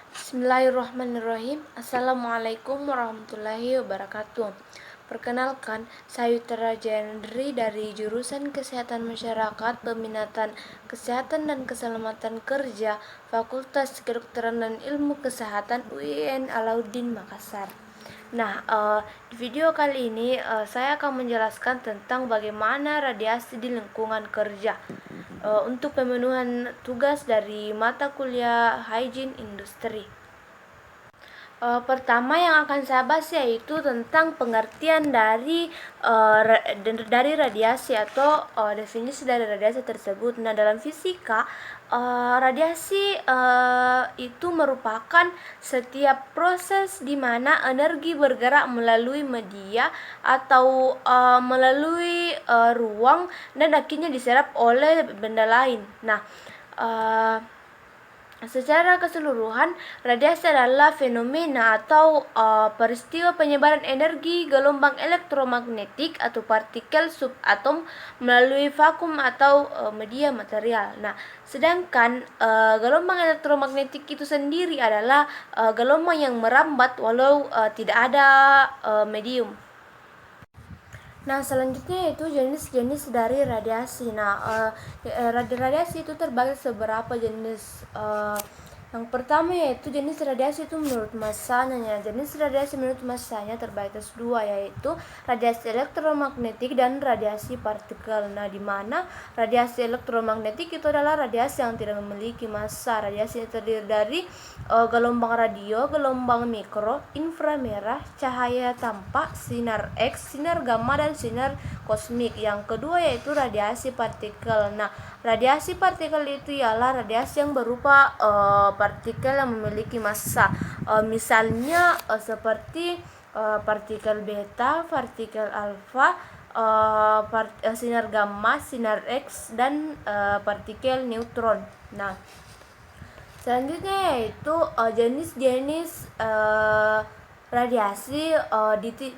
Bismillahirrahmanirrahim. Assalamualaikum warahmatullahi wabarakatuh. Perkenalkan, saya Yutara Jayandri dari jurusan Kesehatan Masyarakat, Peminatan Kesehatan dan Keselamatan Kerja, Fakultas Kedokteran dan Ilmu Kesehatan UIN Alauddin Makassar. Nah, di video kali ini saya akan menjelaskan tentang bagaimana radiasi di lingkungan kerja untuk pemenuhan tugas dari mata kuliah Hygiene Industry. Pertama yang akan saya bahas yaitu tentang pengertian dari radiasi atau definisi dari radiasi tersebut. Nah, dalam fisika radiasi itu merupakan setiap proses di mana energi bergerak melalui media atau melalui ruang dan akhirnya diserap oleh benda lain. Nah, secara keseluruhan, radiasi adalah fenomena atau peristiwa penyebaran energi gelombang elektromagnetik atau partikel subatom melalui vakum atau media material. Nah, sedangkan gelombang elektromagnetik itu sendiri adalah gelombang yang merambat walau tidak ada medium. Nah, selanjutnya itu jenis-jenis dari radiasi. Nah, radiasi itu terbagi beberapa jenis. Yang pertama yaitu jenis radiasi itu menurut masanya. Jenis radiasi menurut masanya terbagi atas dua, yaitu radiasi elektromagnetik dan radiasi partikel. Nah, di mana radiasi elektromagnetik itu adalah radiasi yang tidak memiliki massa. Radiasi terdiri dari gelombang radio, gelombang mikro, inframerah, cahaya tampak, sinar X, sinar gamma, dan sinar kosmik. Yang kedua yaitu radiasi partikel. Nah, radiasi partikel itu ialah radiasi yang berupa partikel yang memiliki massa. Misalnya seperti partikel beta, partikel alfa, sinar gamma, sinar X, dan partikel neutron. Nah, selanjutnya yaitu jenis-jenis radiasi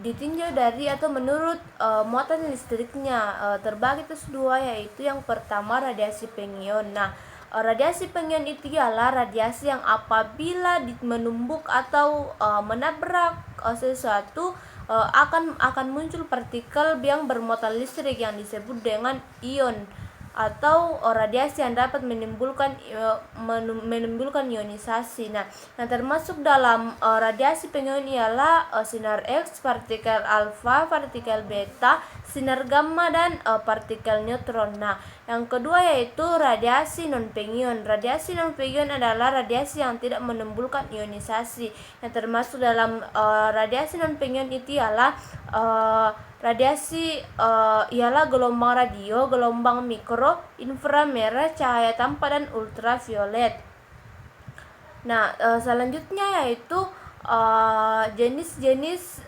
ditinjau dari atau menurut muatan listriknya. Terbagi atas dua, yaitu yang pertama radiasi pengion. Nah, radiasi pengion itu ialah radiasi yang apabila menumbuk atau menabrak sesuatu akan muncul partikel yang bermuatan listrik yang disebut dengan ion, atau radiasi yang dapat menimbulkan ionisasi. Nah, yang termasuk dalam radiasi pengion ialah sinar X, partikel alfa, partikel beta, sinar gamma, dan partikel neutron. Nah, yang kedua yaitu radiasi non pengion. Radiasi non pengion adalah radiasi yang tidak menimbulkan ionisasi. Yang termasuk dalam radiasi non pengion itu ialah radiasi ialah gelombang radio, gelombang mikro, inframerah, cahaya tampak, dan ultraviolet. Nah, selanjutnya yaitu jenis-jenis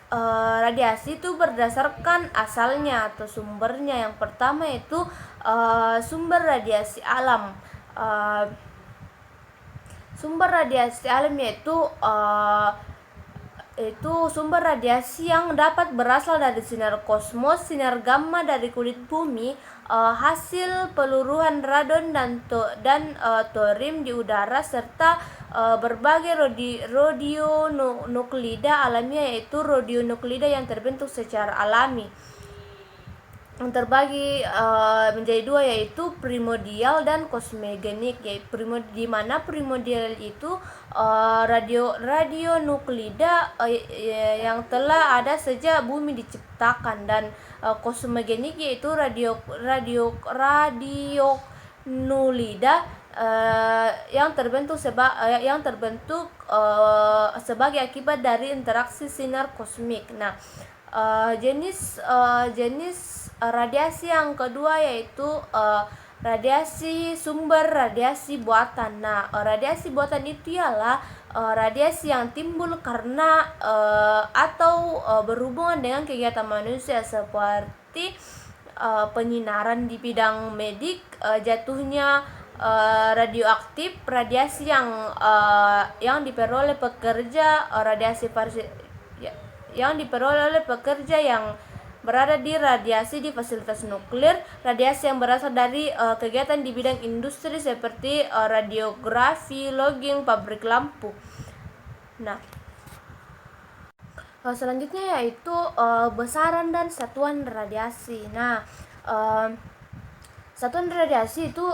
radiasi itu berdasarkan asalnya atau sumbernya. Yang pertama yaitu sumber radiasi alam. Sumber radiasi alam yaitu sumber radiasi yang dapat berasal dari sinar kosmos, sinar gamma dari kulit bumi, hasil peluruhan radon dan thorium di udara, serta berbagai radionuklida alamiah, yaitu radionuklida yang terbentuk secara alami. Yang terbagi menjadi dua, yaitu primordial dan kosmogenik. Di mana primordial itu radionuklida yang telah ada sejak bumi diciptakan, dan kosmogenik yaitu radionulida yang terbentuk sebagai akibat dari interaksi sinar kosmik. Nah, jenis radiasi yang kedua yaitu sumber radiasi buatan. Nah, radiasi buatan itu ialah radiasi yang timbul karena atau berhubungan dengan kegiatan manusia, seperti penyinaran di bidang medik, jatuhnya radioaktif, radiasi yang diperoleh pekerja, yang diperoleh oleh pekerja yang berada di radiasi di fasilitas nuklir, radiasi yang berasal dari kegiatan di bidang industri seperti radiografi, logging, pabrik lampu. Nah, selanjutnya yaitu besaran dan satuan radiasi. Nah, satuan radiasi itu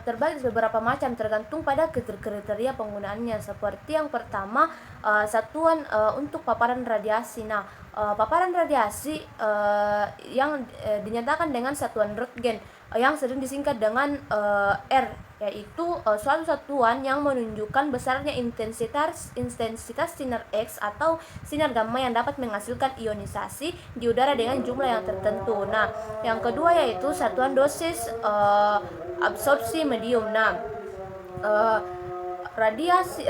terbagi beberapa macam tergantung pada kriteria penggunaannya. Seperti yang pertama, satuan untuk paparan radiasi. Nah, paparan radiasi yang dinyatakan dengan satuan Röntgen yang sering disingkat dengan R, yaitu suatu satuan yang menunjukkan besarnya intensitas sinar X atau sinar gamma yang dapat menghasilkan ionisasi di udara dengan jumlah yang tertentu. Nah, yang kedua yaitu satuan dosis absorpsi medium. Nah, radiasi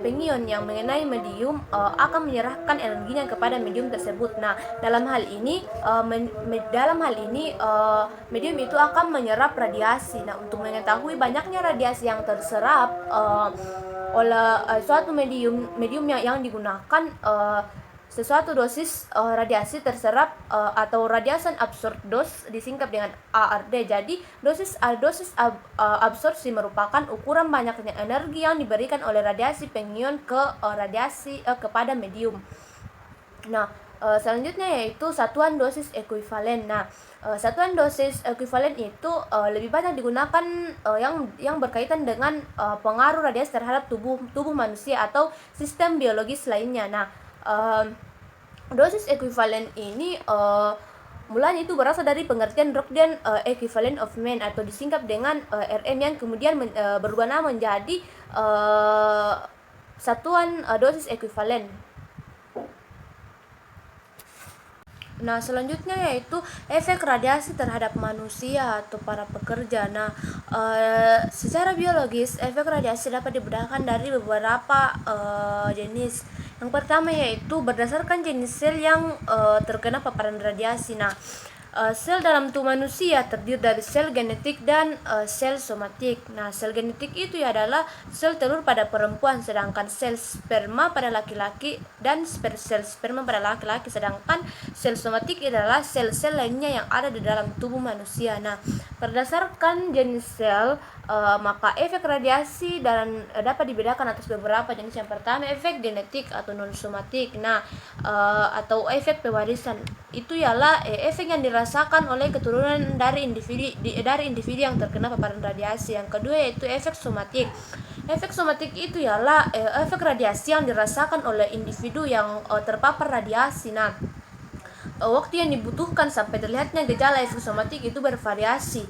pengion yang mengenai medium akan menyerahkan energinya kepada medium tersebut. Nah, dalam hal ini medium itu akan menyerap radiasi. Nah, untuk mengetahui banyaknya radiasi yang terserap oleh suatu medium yang digunakan, sesuatu dosis radiasi terserap atau radiation absorbed dose disingkat dengan ARD. Jadi dosis absorpsi merupakan ukuran banyaknya energi yang diberikan oleh radiasi pengion kepada medium. Nah, selanjutnya yaitu satuan dosis ekuivalen. Nah, satuan dosis ekuivalen itu lebih banyak digunakan yang berkaitan dengan pengaruh radiasi terhadap tubuh manusia atau sistem biologis lainnya. Nah, dosis ekuivalen ini mulanya itu berasal dari pengertian Röntgen equivalent of mean atau disingkat dengan RM, yang kemudian berubah nama menjadi satuan dosis ekuivalen. Nah, selanjutnya yaitu efek radiasi terhadap manusia atau para pekerja. Nah, secara biologis efek radiasi dapat dibedakan dari beberapa jenis. Yang pertama yaitu berdasarkan jenis sel yang terkena paparan radiasi. Nah, sel dalam tubuh manusia terdiri dari sel genetik dan sel somatik. Nah, sel genetik itu adalah sel telur pada perempuan, sedangkan sel sperma pada laki-laki dan sel sperma pada laki-laki, sedangkan sel somatik adalah sel-sel lainnya yang ada di dalam tubuh manusia. Nah, berdasarkan jenis sel, maka efek radiasi dapat dibedakan atas beberapa jenis. Yang pertama, efek genetik atau non somatik. Nah, atau efek pewarisan. Itu ialah efek yang dirasakan oleh keturunan dari individu yang terkena paparan radiasi. Yang kedua yaitu efek somatik. Efek somatik itu ialah efek radiasi yang dirasakan oleh individu yang terpapar radiasi. Nah, waktu yang dibutuhkan sampai terlihatnya gejala efek somatik itu bervariasi.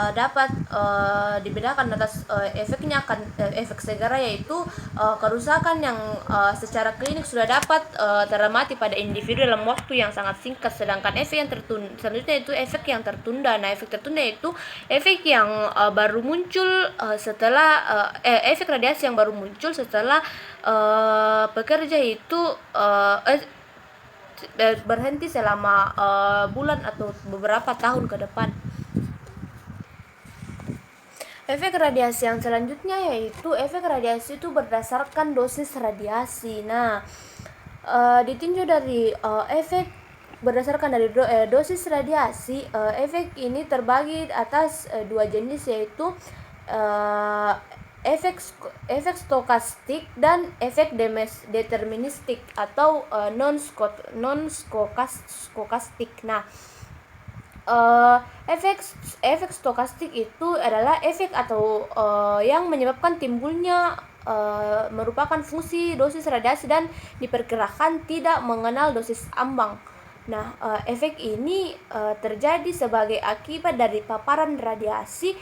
Dapat dibedakan atas efeknya akan efek segera, yaitu kerusakan yang secara klinik sudah dapat teramati pada individu dalam waktu yang sangat singkat. Sedangkan efek yang selanjutnya itu efek yang tertunda. Nah, efek tertunda itu efek yang baru muncul setelah efek radiasi yang baru muncul setelah pekerja itu berhenti selama bulan atau beberapa tahun ke depan. Efek radiasi yang selanjutnya yaitu efek radiasi itu berdasarkan dosis radiasi. Nah, ditinjau dari efek berdasarkan dari dosis radiasi, efek ini terbagi atas dua jenis, yaitu efek stokastik dan efek deterministik atau non stokastik. Nah, efek stokastik itu adalah efek atau yang menyebabkan timbulnya merupakan fungsi dosis radiasi dan diperkirakan tidak mengenal dosis ambang. Nah, efek ini terjadi sebagai akibat dari paparan radiasi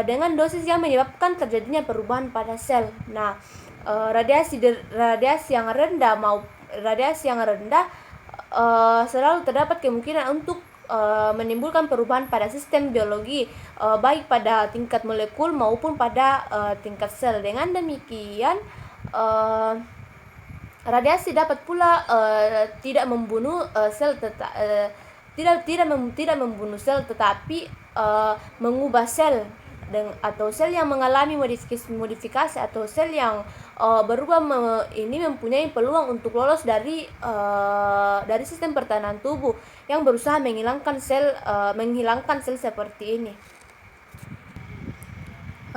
dengan dosis yang menyebabkan terjadinya perubahan pada sel. Nah, radiasi yang rendah selalu terdapat kemungkinan untuk menimbulkan perubahan pada sistem biologi, baik pada tingkat molekul maupun pada tingkat sel. Dengan demikian, radiasi dapat pula tidak membunuh sel tidak membunuh sel, tetapi mengubah sel atau sel yang mengalami modifikasi atau sel yang berubah ini mempunyai peluang untuk lolos dari sistem pertahanan tubuh yang berusaha menghilangkan sel seperti ini.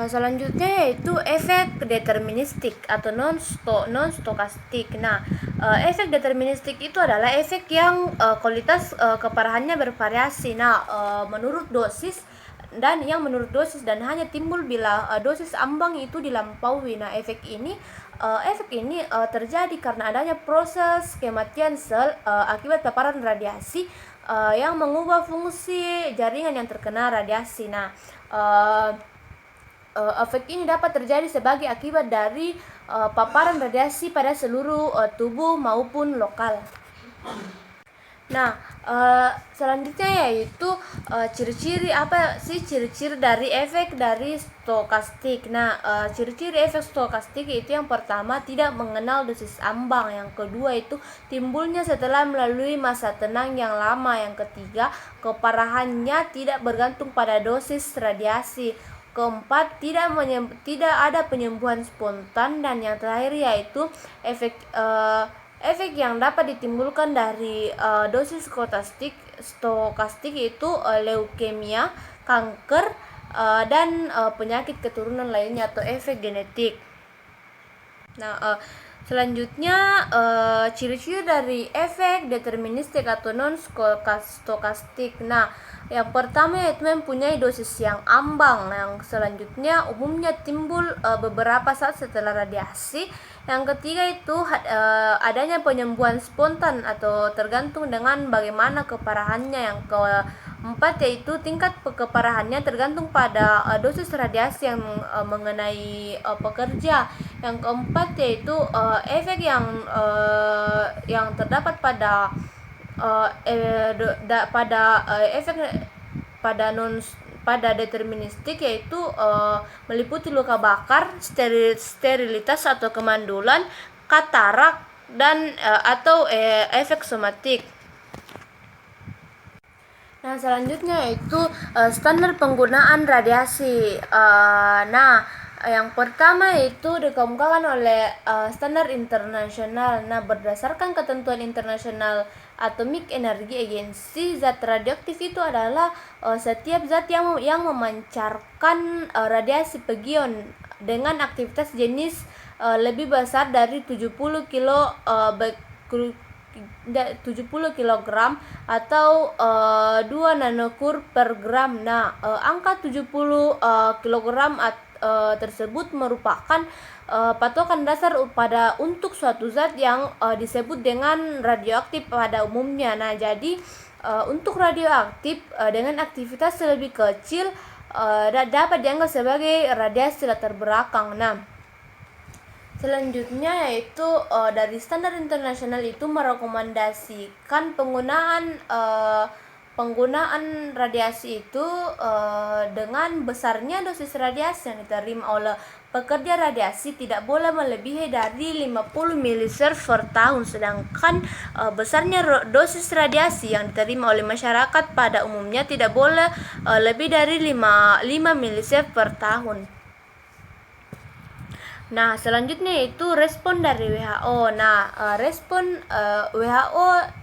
Selanjutnya yaitu efek deterministik atau non stokastik. Nah, efek deterministik itu adalah efek yang kualitas keparahannya bervariasi. Nah, menurut dosis dan hanya timbul bila dosis ambang itu dilampaui. Nah, efek ini terjadi karena adanya proses kematian sel akibat paparan radiasi yang mengubah fungsi jaringan yang terkena radiasi. Nah, efek ini dapat terjadi sebagai akibat dari paparan radiasi pada seluruh tubuh maupun lokal. Nah, selanjutnya yaitu ciri-ciri dari efek dari stokastik. Nah, ciri-ciri efek stokastik itu yang pertama tidak mengenal dosis ambang, yang kedua itu timbulnya setelah melalui masa tenang yang lama, yang ketiga keparahannya tidak bergantung pada dosis radiasi, keempat tidak ada penyembuhan spontan, dan yang terakhir yaitu efek yang dapat ditimbulkan dari dosis stokastik itu leukemia, kanker, dan penyakit keturunan lainnya atau efek genetik. Nah, selanjutnya ciri-ciri dari efek deterministik atau non stokastik. Nah, yang pertama yaitu mempunyai dosis yang ambang. Yang selanjutnya umumnya timbul beberapa saat setelah radiasi. Yang ketiga itu adanya penyembuhan spontan atau tergantung dengan bagaimana keparahannya. Yang keempat yaitu tingkat keparahannya tergantung pada dosis radiasi yang mengenai pekerja. Yang keempat yaitu efek yang terdapat pada efek pada deterministik, yaitu meliputi luka bakar, sterilitas atau kemandulan, katarak, dan atau efek somatik. Nah, selanjutnya yaitu standar penggunaan radiasi. Yang pertama itu dikemukakan oleh standar internasional. Nah, berdasarkan ketentuan internasional Atomic Energy Agency, zat radioaktif itu adalah setiap zat yang memancarkan radiasi pion dengan aktivitas jenis lebih besar dari 70 kg atau 2 nanokur per gram. Nah, angka 70 kg tersebut merupakan patokan dasar untuk suatu zat yang disebut dengan radioaktif pada umumnya. Nah, jadi untuk radioaktif dengan aktivitas lebih kecil dapat dianggap sebagai radiasi latar belakang. Nah, selanjutnya yaitu dari standar internasional itu merekomendasikan penggunaan radiasi itu dengan besarnya dosis radiasi yang diterima oleh pekerja radiasi tidak boleh melebihi dari 50 miliser per tahun, sedangkan besarnya dosis radiasi yang diterima oleh masyarakat pada umumnya tidak boleh lebih dari 5 miliser per tahun. Nah, selanjutnya yaitu respon dari WHO. Nah, respon WHO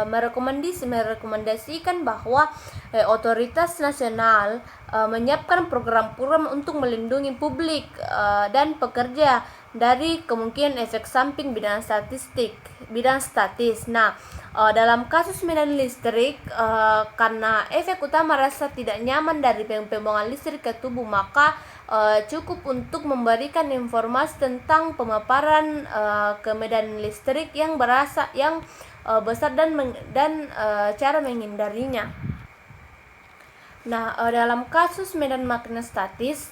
merekomendasikan bahwa otoritas nasional menyiapkan program-program untuk melindungi publik dan pekerja dari kemungkinan efek samping bidang statis. Nah, dalam kasus medan listrik, karena efek utama rasa tidak nyaman dari pembuangan listrik ke tubuh, maka cukup untuk memberikan informasi tentang pemaparan ke medan listrik yang besar dan cara menghindarinya. Nah, dalam kasus medan magnetis,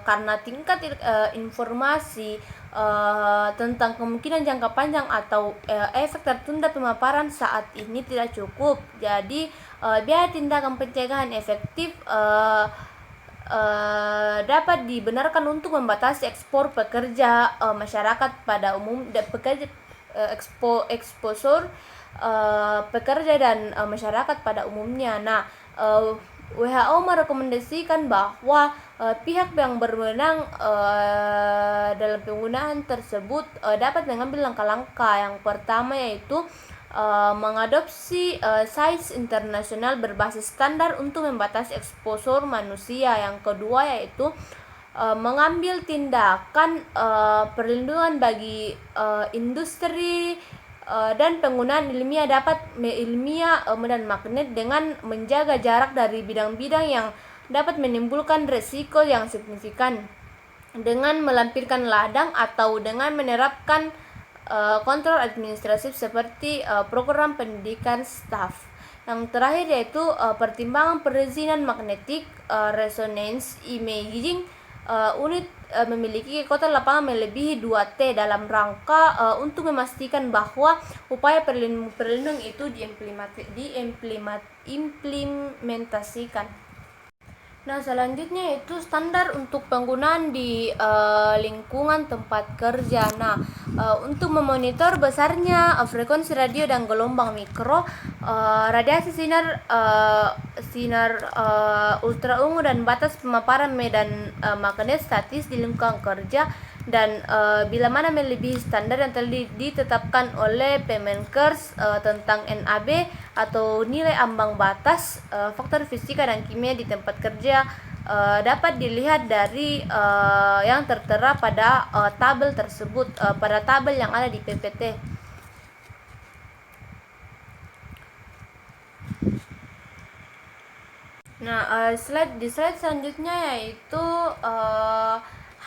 karena tingkat informasi tentang kemungkinan jangka panjang atau efek tertunda pemaparan saat ini tidak cukup, jadi biaya tindakan pencegahan efektif dapat dibenarkan untuk membatasi ekspor pekerja masyarakat pada umum eksposur pekerja dan masyarakat pada umumnya. Nah, WHO merekomendasikan bahwa pihak yang berwenang dalam penggunaan tersebut dapat mengambil langkah-langkah. Yang pertama yaitu mengadopsi size internasional berbasis standar untuk membatasi eksposur manusia. Yang kedua yaitu mengambil tindakan perlindungan bagi industri dan penggunaan ilmiah medan magnet dengan menjaga jarak dari bidang-bidang yang dapat menimbulkan resiko yang signifikan, dengan melampirkan ladang atau dengan menerapkan kontrol administratif seperti program pendidikan staf. Yang terakhir yaitu pertimbangan perizinan magnetic resonance imaging unit memiliki kekuatan lapangan melebihi 2T dalam rangka untuk memastikan bahwa upaya perlindungan itu diimplementasikan. Nah, selanjutnya itu standar untuk penggunaan di lingkungan tempat kerja. Nah, untuk memonitor besarnya frekuensi radio dan gelombang mikro, radiasi sinar ultraungu dan batas pemaparan medan magnet statis di lingkungan kerja, dan bila mana melebihi standar yang telah ditetapkan oleh Permenkers tentang NAB atau nilai ambang batas faktor fisika dan kimia di tempat kerja, dapat dilihat dari yang tertera pada tabel tersebut, pada tabel yang ada di PPT. Nah, di slide selanjutnya yaitu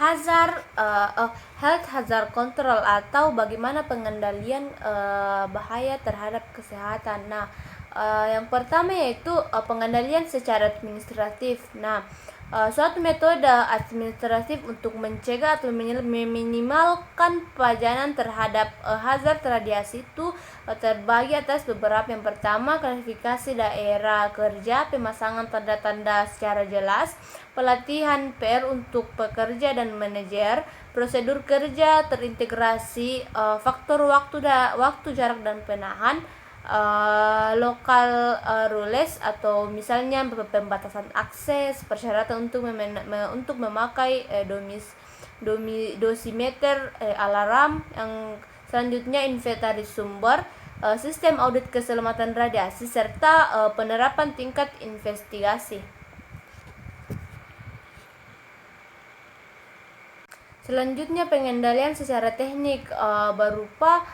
health hazard control atau bagaimana pengendalian bahaya terhadap kesehatan. Nah, yang pertama yaitu pengendalian secara administratif. Nah, suatu metode administratif untuk mencegah atau meminimalkan pajanan terhadap hazard radiasi itu terbagi atas beberapa. Yang pertama, klasifikasi daerah kerja, pemasangan tanda-tanda secara jelas, pelatihan PR untuk pekerja dan manajer, prosedur kerja terintegrasi, faktor waktu, jarak dan penahan, local rules atau misalnya pembatasan akses, persyaratan untuk memakai dosimeter, alarm. Yang selanjutnya inventaris sumber, sistem audit keselamatan radiasi, serta penerapan tingkat investigasi. Selanjutnya pengendalian secara teknik berupa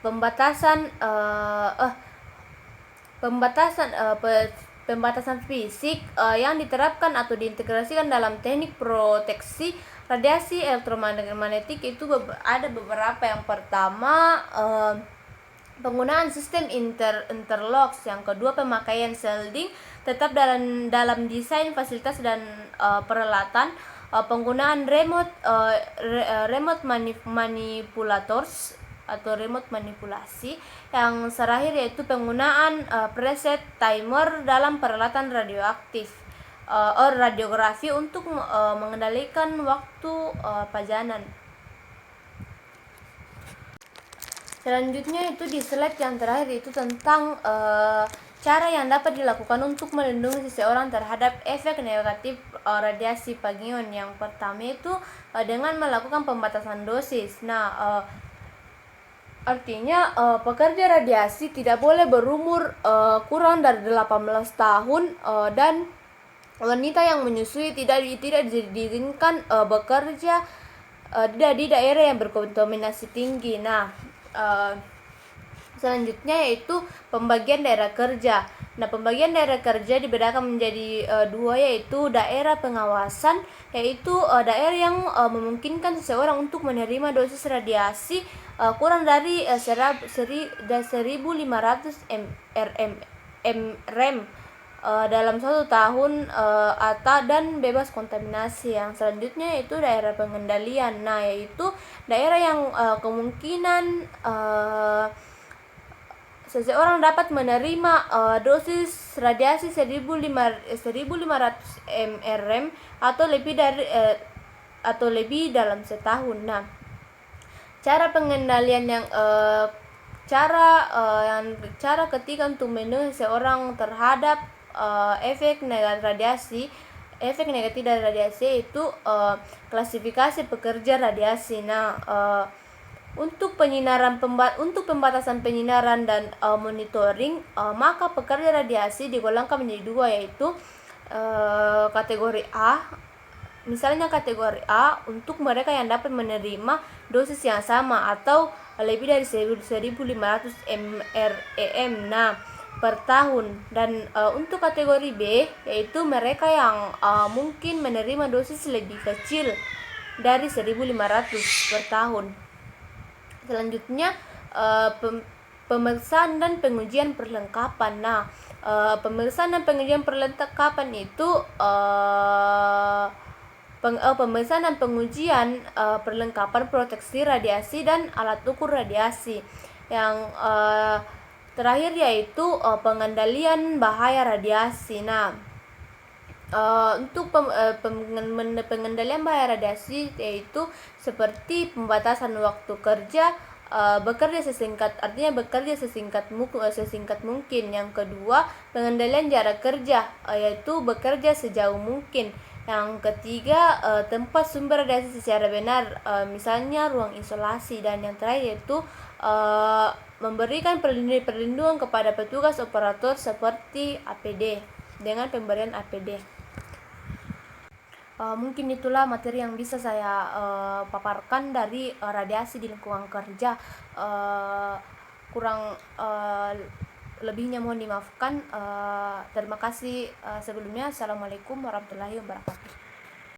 pembatasan fisik yang diterapkan atau diintegrasikan dalam teknik proteksi radiasi elektromagnetik. Itu ada beberapa. Yang pertama, penggunaan sistem interlocks. Yang kedua, pemakaian shielding tetap dalam desain fasilitas dan peralatan. Penggunaan remote manipulators atau remote manipulasi. Yang terakhir yaitu penggunaan preset timer dalam peralatan radioaktif radiografi untuk mengendalikan waktu pajanan. Selanjutnya itu di slide yang terakhir itu tentang cara yang dapat dilakukan untuk melindungi seseorang terhadap efek negatif radiasi pagion. Yang pertama itu dengan melakukan pembatasan dosis. Nah, artinya pekerja radiasi tidak boleh berumur kurang dari 18 tahun dan wanita yang menyusui tidak diizinkan bekerja di daerah yang berkontaminasi tinggi. Nah, selanjutnya yaitu pembagian daerah kerja. Nah, pembagian daerah kerja dibedakan menjadi dua, yaitu daerah pengawasan, yaitu daerah yang memungkinkan seseorang untuk menerima dosis radiasi kurang dari 1.500 mrem dalam 1 tahun dan bebas kontaminasi. Yang selanjutnya yaitu daerah pengendalian. Nah, yaitu daerah yang kemungkinan seseorang dapat menerima dosis radiasi 1.500 mrem atau lebih dalam setahun. Nah, cara pengendalian yang cara ketiga untuk melindungi seseorang terhadap efek negatif dari radiasi itu klasifikasi pekerja radiasi. Nah, untuk pembatasan penyinaran dan monitoring, maka pekerja radiasi digolongkan menjadi dua, yaitu kategori A Misalnya kategori A untuk mereka yang dapat menerima dosis yang sama atau lebih dari 1.500 mrem per tahun. Dan untuk kategori B yaitu mereka yang mungkin menerima dosis lebih kecil dari 1.500 per tahun. Selanjutnya pemeriksaan dan pengujian perlengkapan. Pemeriksaan dan pengujian perlengkapan itu pemeriksaan dan pengujian perlengkapan proteksi radiasi dan alat ukur radiasi. Yang terakhir yaitu pengendalian bahaya radiasi. Untuk pengendalian bahaya radiasi yaitu seperti pembatasan waktu kerja, bekerja sesingkat mungkin. Yang kedua, pengendalian jarak kerja, yaitu bekerja sejauh mungkin. Yang ketiga, tempat sumber radiasi secara benar, misalnya ruang isolasi. Dan yang terakhir yaitu memberikan perlindungan kepada petugas operator seperti APD dengan pemberian APD. Mungkin itulah materi yang bisa saya paparkan dari radiasi di lingkungan kerja. Kurang lebihnya mohon dimaafkan. Terima kasih sebelumnya. Assalamualaikum warahmatullahi wabarakatuh.